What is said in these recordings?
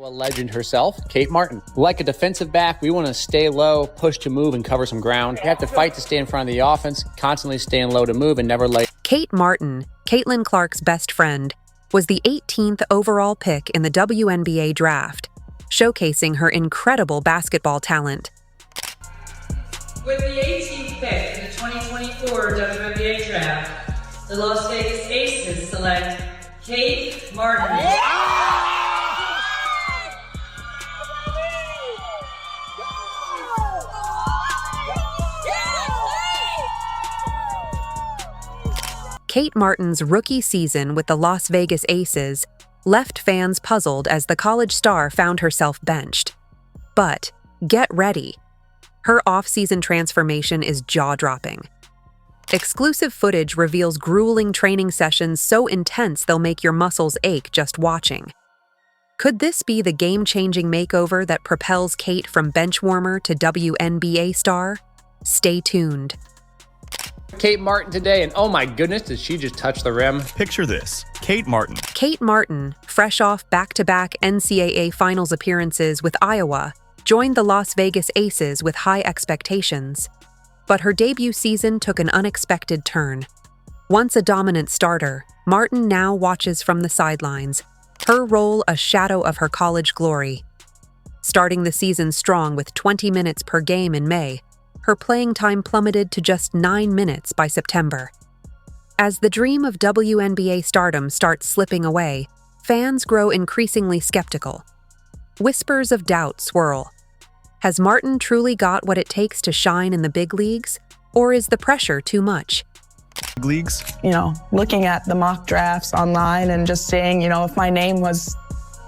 Iowa legend herself, Kate Martin. Like a defensive back, we want to stay low, push to move, and cover some ground. We have to fight to stay in front of the offense, constantly staying low to move and never lay. Kate Martin, Caitlin Clark's best friend, was the 18th overall pick in the WNBA draft, showcasing her incredible basketball talent. With the 18th pick in the 2024 WNBA draft, the Las Vegas Aces select Kate Martin. Kate Martin's rookie season with the Las Vegas Aces left fans puzzled as the college star found herself benched. But get ready. Her off-season transformation is jaw-dropping. Exclusive footage reveals grueling training sessions so intense they'll make your muscles ache just watching. Could this be the game-changing makeover that propels Kate from benchwarmer to WNBA star? Stay tuned. Kate Martin today, and oh my goodness, did she just touch the rim? Picture this, Kate Martin. Kate Martin, fresh off back-to-back NCAA finals appearances with Iowa, joined the Las Vegas Aces with high expectations. But her debut season took an unexpected turn. Once a dominant starter, Martin now watches from the sidelines, her role a shadow of her college glory. Starting the season strong with 20 minutes per game in May, her playing time plummeted to just 9 minutes by September. As the dream of WNBA stardom starts slipping away, fans grow increasingly skeptical. Whispers of doubt swirl. Has Martin truly got what it takes to shine in the big leagues, or is the pressure too much? Leagues? Looking at the mock drafts online and just seeing, if my name was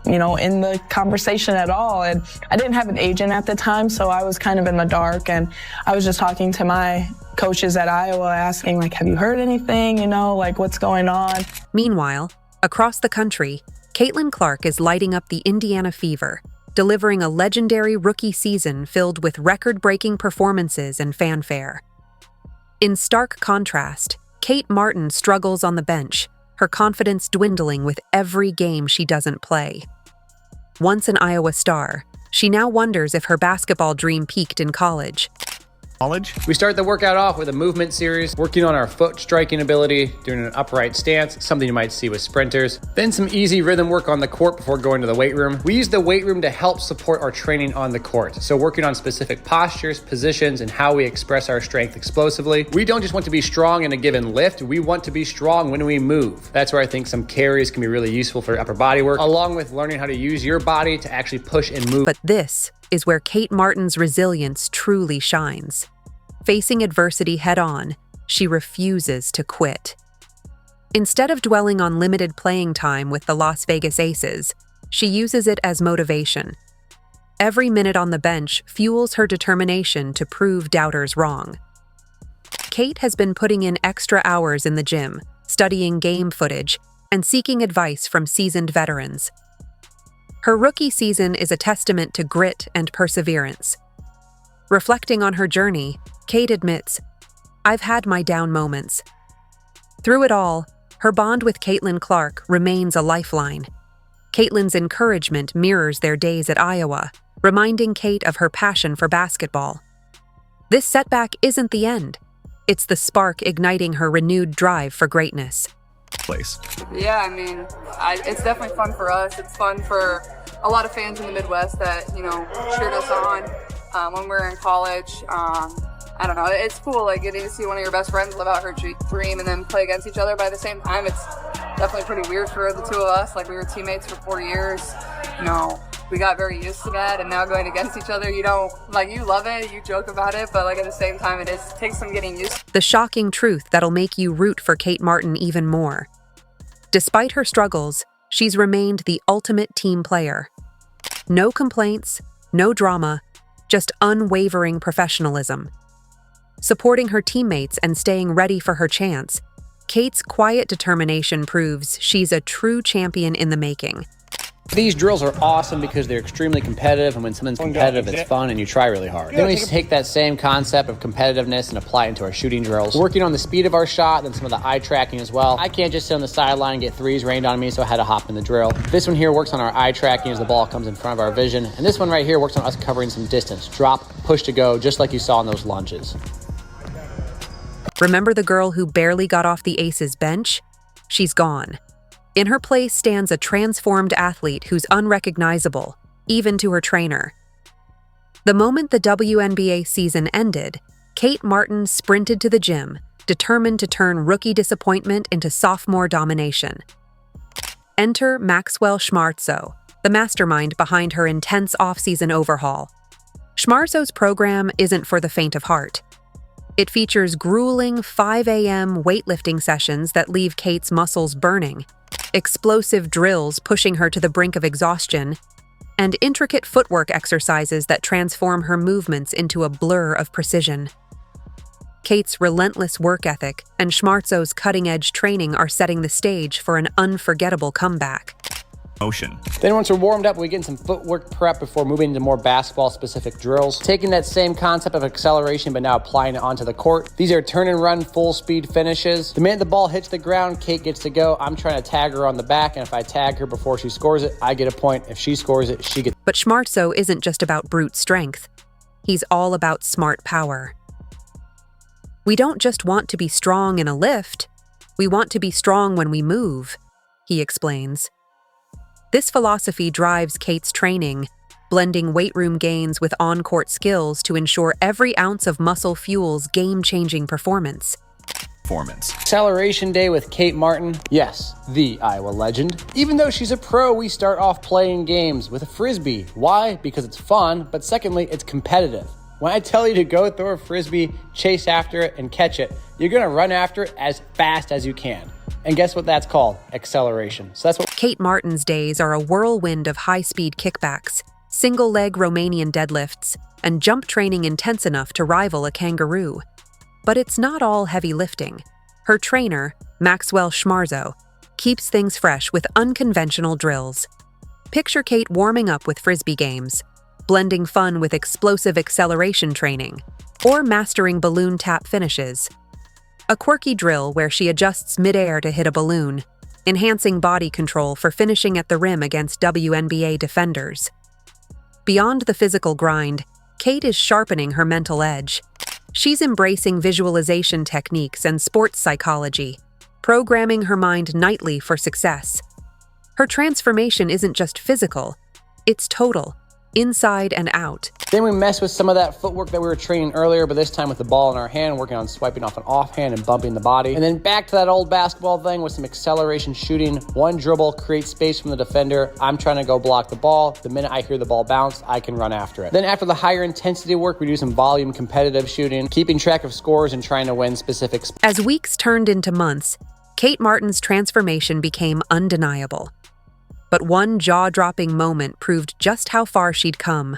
in the conversation at all. And I didn't have an agent at the time, so I was kind of in the dark. And I was just talking to my coaches at Iowa, asking, have you heard anything? What's going on? Meanwhile, across the country, Caitlin Clark is lighting up the Indiana fever, delivering a legendary rookie season filled with record-breaking performances and fanfare. In stark contrast, Kate Martin struggles on the bench, her confidence dwindling with every game she doesn't play. Once an Iowa star, she now wonders if her basketball dream peaked in college. We start the workout off with a movement series, working on our foot striking ability, doing an upright stance, something you might see with sprinters. Then some easy rhythm work on the court before going to the weight room. We use the weight room to help support our training on the court. So working on specific postures, positions, and how we express our strength explosively. We don't just want to be strong in a given lift, we want to be strong when we move. That's where I think some carries can be really useful for upper body work, along with learning how to use your body to actually push and move. But this is where Kate Martin's resilience truly shines. Facing adversity head-on, she refuses to quit. Instead of dwelling on limited playing time with the Las Vegas Aces, she uses it as motivation. Every minute on the bench fuels her determination to prove doubters wrong. Kate has been putting in extra hours in the gym, studying game footage, and seeking advice from seasoned veterans. Her rookie season is a testament to grit and perseverance. Reflecting on her journey, Kate admits, "I've had my down moments." Through it all, her bond with Caitlin Clark remains a lifeline. Caitlin's encouragement mirrors their days at Iowa, reminding Kate of her passion for basketball. This setback isn't the end. It's the spark igniting her renewed drive for greatness. Yeah, it's definitely fun for us. It's fun for a lot of fans in the Midwest that, cheered us on when we were in college. I don't know, it's cool, getting to see one of your best friends live out her dream and then play against each other. But at the same time, it's definitely pretty weird for the two of us. We were teammates for 4 years. We got very used to that, and now going against each other, you love it, you joke about it, but at the same time, it takes some getting used to. The shocking truth that'll make you root for Kate Martin even more. Despite her struggles, she's remained the ultimate team player. No complaints, no drama, just unwavering professionalism. Supporting her teammates and staying ready for her chance, Kate's quiet determination proves she's a true champion in the making. These drills are awesome because they're extremely competitive, and when something's competitive, it's fun and you try really hard. Then we take that same concept of competitiveness and apply it into our shooting drills. Working on the speed of our shot, then some of the eye tracking as well. I can't just sit on the sideline and get threes rained on me, so I had to hop in the drill. This one here works on our eye tracking as the ball comes in front of our vision. And this one right here works on us covering some distance. Drop, push to go, just like you saw in those lunges. Remember the girl who barely got off the Aces bench? She's gone. In her place stands a transformed athlete who's unrecognizable, even to her trainer. The moment the WNBA season ended, Kate Martin sprinted to the gym, determined to turn rookie disappointment into sophomore domination. Enter Maxwell Schmarzo, the mastermind behind her intense off-season overhaul. Schmarzo's program isn't for the faint of heart. It features grueling 5 a.m. weightlifting sessions that leave Kate's muscles burning, explosive drills pushing her to the brink of exhaustion, and intricate footwork exercises that transform her movements into a blur of precision. Kate's relentless work ethic and Schmarzo's cutting-edge training are setting the stage for an unforgettable comeback. Motion. Then once we're warmed up, we get in some footwork prep before moving into more basketball-specific drills. Taking that same concept of acceleration, but now applying it onto the court. These are turn and run full-speed finishes. The minute the ball hits the ground, Kate gets to go. I'm trying to tag her on the back, and if I tag her before she scores it, I get a point. If she scores it, she gets. But Schmarzo isn't just about brute strength. He's all about smart power. We don't just want to be strong in a lift. We want to be strong when we move, he explains. This philosophy drives Kate's training, blending weight room gains with on-court skills to ensure every ounce of muscle fuels game-changing performance. Acceleration day with Kate Martin. Yes, the Iowa legend. Even though she's a pro, we start off playing games with a frisbee. Why? Because it's fun, but secondly, it's competitive. When I tell you to go throw a frisbee, chase after it, and catch it, you're gonna run after it as fast as you can. And guess what that's called? Acceleration. So that's what Kate Martin's days are a whirlwind of high-speed kickbacks, single-leg Romanian deadlifts, and jump training intense enough to rival a kangaroo. But it's not all heavy lifting. Her trainer, Maxwell Schmarzo, keeps things fresh with unconventional drills. Picture Kate warming up with frisbee games, blending fun with explosive acceleration training, or mastering balloon tap finishes. A quirky drill where she adjusts midair to hit a balloon, enhancing body control for finishing at the rim against WNBA defenders. Beyond the physical grind, Kate is sharpening her mental edge. She's embracing visualization techniques and sports psychology, programming her mind nightly for success. Her transformation isn't just physical, it's total, inside and out. Then we mess with some of that footwork that we were training earlier, but this time with the ball in our hand, working on swiping off an offhand and bumping the body. And then back to that old basketball thing with some acceleration shooting. One dribble creates space from the defender. I'm trying to go block the ball. The minute I hear the ball bounce, I can run after it. Then after the higher intensity work, we do some volume competitive shooting, keeping track of scores and trying to win specific. As weeks turned into months, Kate Martin's transformation became undeniable. But one jaw-dropping moment proved just how far she'd come.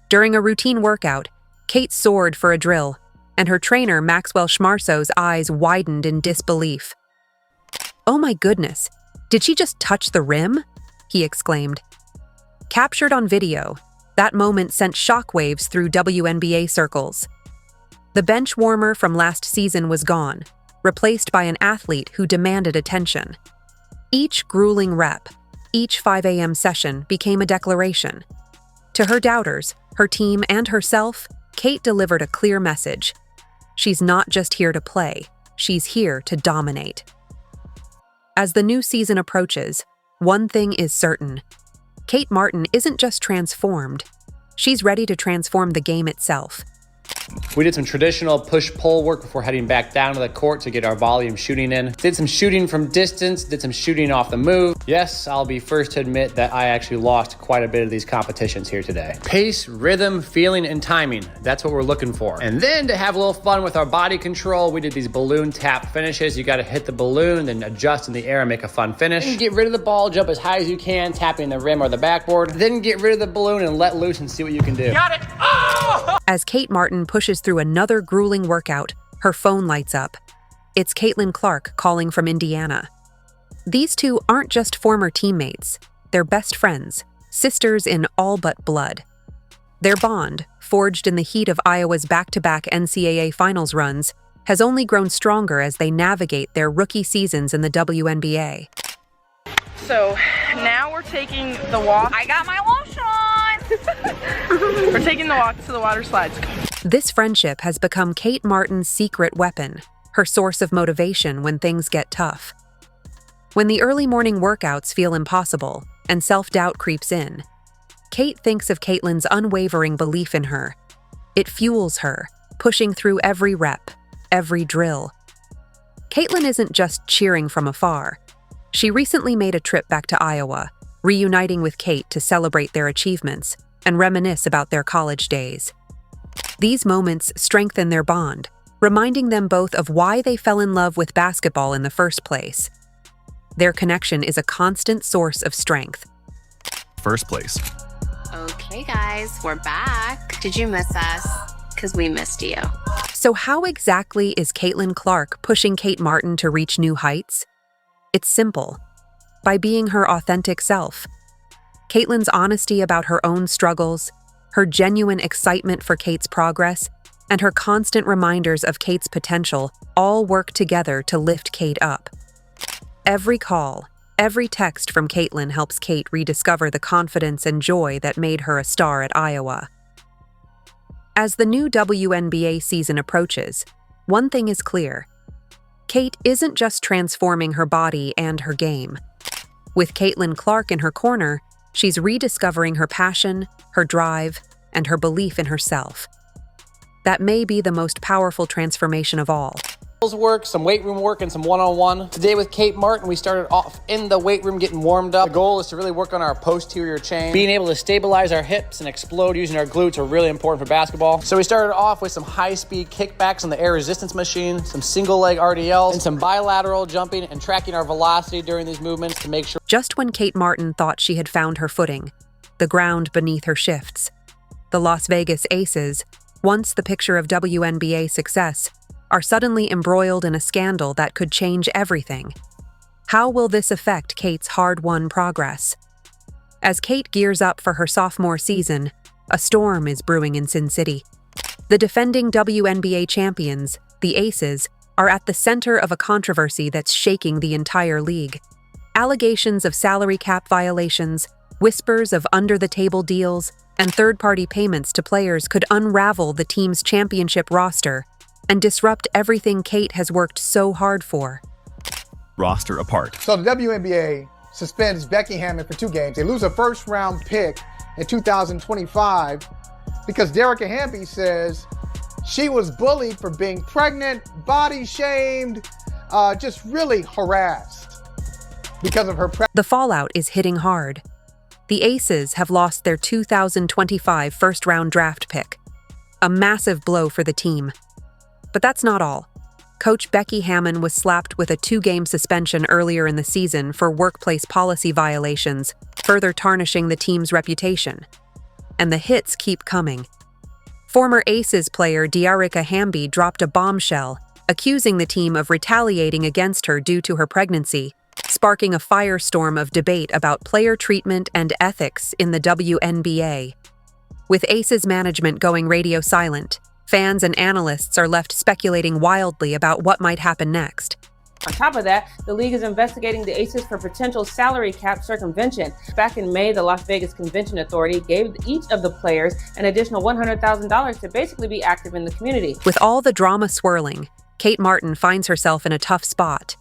During a routine workout, Kate soared for a drill, and her trainer, Maxwell Schmarzo's eyes widened in disbelief. "Oh my goodness, did she just touch the rim?" he exclaimed. Captured on video, that moment sent shockwaves through WNBA circles. The bench warmer from last season was gone, replaced by an athlete who demanded attention. Each grueling rep, each 5 a.m. session became a declaration. To her doubters, her team, and herself, Kate delivered a clear message. She's not just here to play, she's here to dominate. As the new season approaches, one thing is certain. Kate Martin isn't just transformed, she's ready to transform the game itself. We did some traditional push-pull work before heading back down to the court to get our volume shooting in. Did some shooting from distance, did some shooting off the move. Yes, I'll be first to admit that I actually lost quite a bit of these competitions here today. Pace, rhythm, feeling, and timing. That's what we're looking for. And then to have a little fun with our body control, we did these balloon tap finishes. You gotta hit the balloon, then adjust in the air and make a fun finish. Then get rid of the ball, jump as high as you can, tapping the rim or the backboard. Then get rid of the balloon and let loose and see what you can do. Got it! Oh! As Kate Martin pushes through another grueling workout, her phone lights up. It's Caitlin Clark calling from Indiana. These two aren't just former teammates. They're best friends, sisters in all but blood. Their bond, forged in the heat of Iowa's back-to-back NCAA finals runs, has only grown stronger as they navigate their rookie seasons in the WNBA. So now we're taking the walk. I got my lotion on. We're taking the walk to the water slides. This friendship has become Kate Martin's secret weapon, her source of motivation when things get tough. When the early morning workouts feel impossible and self-doubt creeps in, Kate thinks of Caitlin's unwavering belief in her. It fuels her, pushing through every rep, every drill. Caitlin isn't just cheering from afar. She recently made a trip back to Iowa, reuniting with Kate to celebrate their achievements and reminisce about their college days. These moments strengthen their bond, reminding them both of why they fell in love with basketball in the first place. Their connection is a constant source of strength. First place. Okay, guys, we're back. Did you miss us? Because we missed you. So how exactly is Caitlin Clark pushing Kate Martin to reach new heights? It's simple. By being her authentic self. Caitlin's honesty about her own struggles, her genuine excitement for Kate's progress, and her constant reminders of Kate's potential all work together to lift Kate up. Every call, every text from Caitlin helps Kate rediscover the confidence and joy that made her a star at Iowa. As the new WNBA season approaches, one thing is clear. Kate isn't just transforming her body and her game. With Caitlin Clark in her corner, she's rediscovering her passion, her drive, and her belief in herself. That may be the most powerful transformation of all. Work, some weight room work, and some one-on-one. Today with Kate Martin, we started off in the weight room getting warmed up. The goal is to really work on our posterior chain. Being able to stabilize our hips and explode using our glutes are really important for basketball. So we started off with some high-speed kickbacks on the air resistance machine, some single leg RDLs, and some bilateral jumping and tracking our velocity during these movements to make sure. Just when Kate Martin thought she had found her footing, the ground beneath her shifts. The Las Vegas Aces, once the picture of WNBA success, are suddenly embroiled in a scandal that could change everything. How will this affect Kate's hard-won progress? As Kate gears up for her sophomore season, a storm is brewing in Sin City. The defending WNBA champions, the Aces, are at the center of a controversy that's shaking the entire league. Allegations of salary cap violations, whispers of under-the-table deals, and third-party payments to players could unravel the team's championship roster and disrupt everything Kate has worked so hard for. Roster apart. So the WNBA suspends Becky Hammon for 2 games. They lose a first-round pick in 2025 because Derek Hamby says she was bullied for being pregnant, body shamed, just really harassed because of her The fallout is hitting hard. The Aces have lost their 2025 first-round draft pick, a massive blow for the team. But that's not all. Coach Becky Hammon was slapped with a 2-game suspension earlier in the season for workplace policy violations, further tarnishing the team's reputation. And the hits keep coming. Former Aces player Diarika Hamby dropped a bombshell, accusing the team of retaliating against her due to her pregnancy, sparking a firestorm of debate about player treatment and ethics in the WNBA. With Aces management going radio silent, fans and analysts are left speculating wildly about what might happen next. On top of that, the league is investigating the Aces for potential salary cap circumvention. Back in May, the Las Vegas Convention Authority gave each of the players an additional $100,000 to basically be active in the community. With all the drama swirling, Kate Martin finds herself in a tough spot.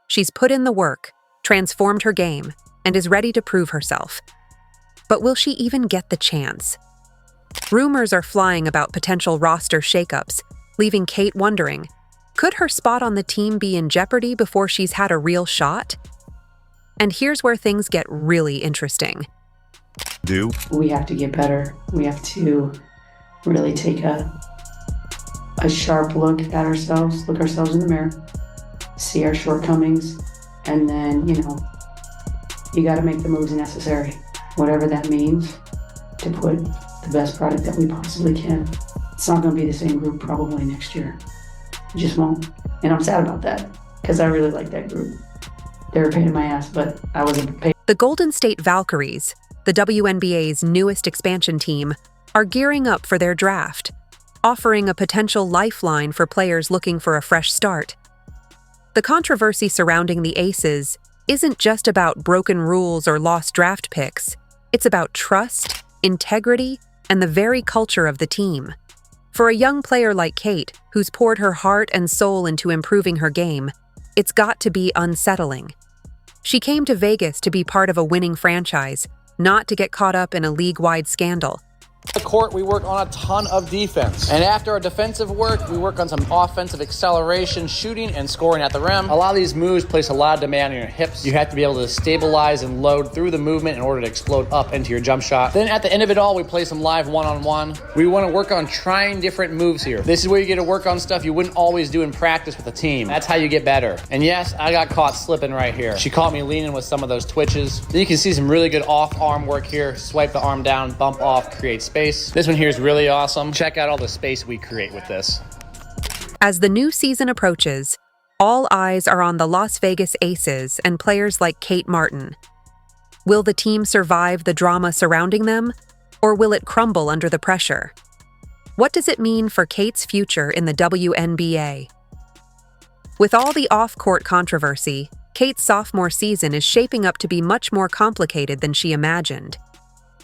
She's put in the work, transformed her game, and is ready to prove herself. But will she even get the chance? Rumors are flying about potential roster shakeups, leaving Kate wondering, could her spot on the team be in jeopardy before she's had a real shot? And here's where things get really interesting. We have to get better. We have to really take a sharp look at ourselves, look ourselves in the mirror, see our shortcomings, and then, you got to make the moves necessary, whatever that means, to put the best product that we possibly can. It's not going to be the same group probably next year. It just won't. And I'm sad about that because I really like that group. They were a pain in my ass, but I was a pain. The Golden State Valkyries, the WNBA's newest expansion team, are gearing up for their draft, offering a potential lifeline for players looking for a fresh start. The controversy surrounding the Aces isn't just about broken rules or lost draft picks. It's about trust, integrity, and the very culture of the team. For a young player like Kate, who's poured her heart and soul into improving her game, it's got to be unsettling. She came to Vegas to be part of a winning franchise, not to get caught up in a league-wide scandal. The court, we work on a ton of defense. And after our defensive work, we work on some offensive acceleration, shooting, and scoring at the rim. A lot of these moves place a lot of demand on your hips. You have to be able to stabilize and load through the movement in order to explode up into your jump shot. Then at the end of it all, we play some live one-on-one. We want to work on trying different moves here. This is where you get to work on stuff you wouldn't always do in practice with a team. That's how you get better. And yes, I got caught slipping right here. She caught me leaning with some of those twitches. Then you can see some really good off-arm work here. Swipe the arm down, bump off, create space. This one here is really awesome. Check out all the space we create with this. As the new season approaches, all eyes are on the Las Vegas Aces and players like Kate Martin. Will the team survive the drama surrounding them, or will it crumble under the pressure? What does it mean for Kate's future in the WNBA? With all the off-court controversy, Kate's sophomore season is shaping up to be much more complicated than she imagined.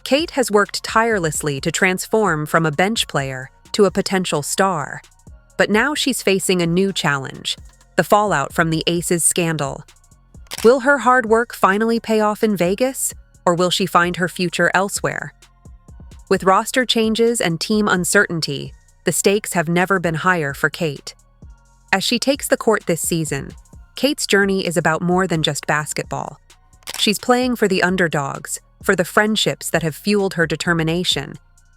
Kate has worked tirelessly to transform from a bench player to a potential star. But now she's facing a new challenge, the fallout from the Aces scandal. Will her hard work finally pay off in Vegas, or will she find her future elsewhere? With roster changes and team uncertainty, the stakes have never been higher for Kate. As she takes the court this season, Kate's journey is about more than just basketball. She's playing for the underdogs, for the friendships that have fueled her determination,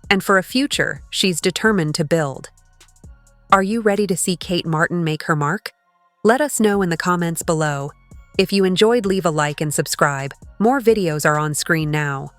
and for a future she's determined to build. Are you ready to see Kate Martin make her mark? Let us know in the comments below. If you enjoyed, leave a like and subscribe. More videos are on screen now.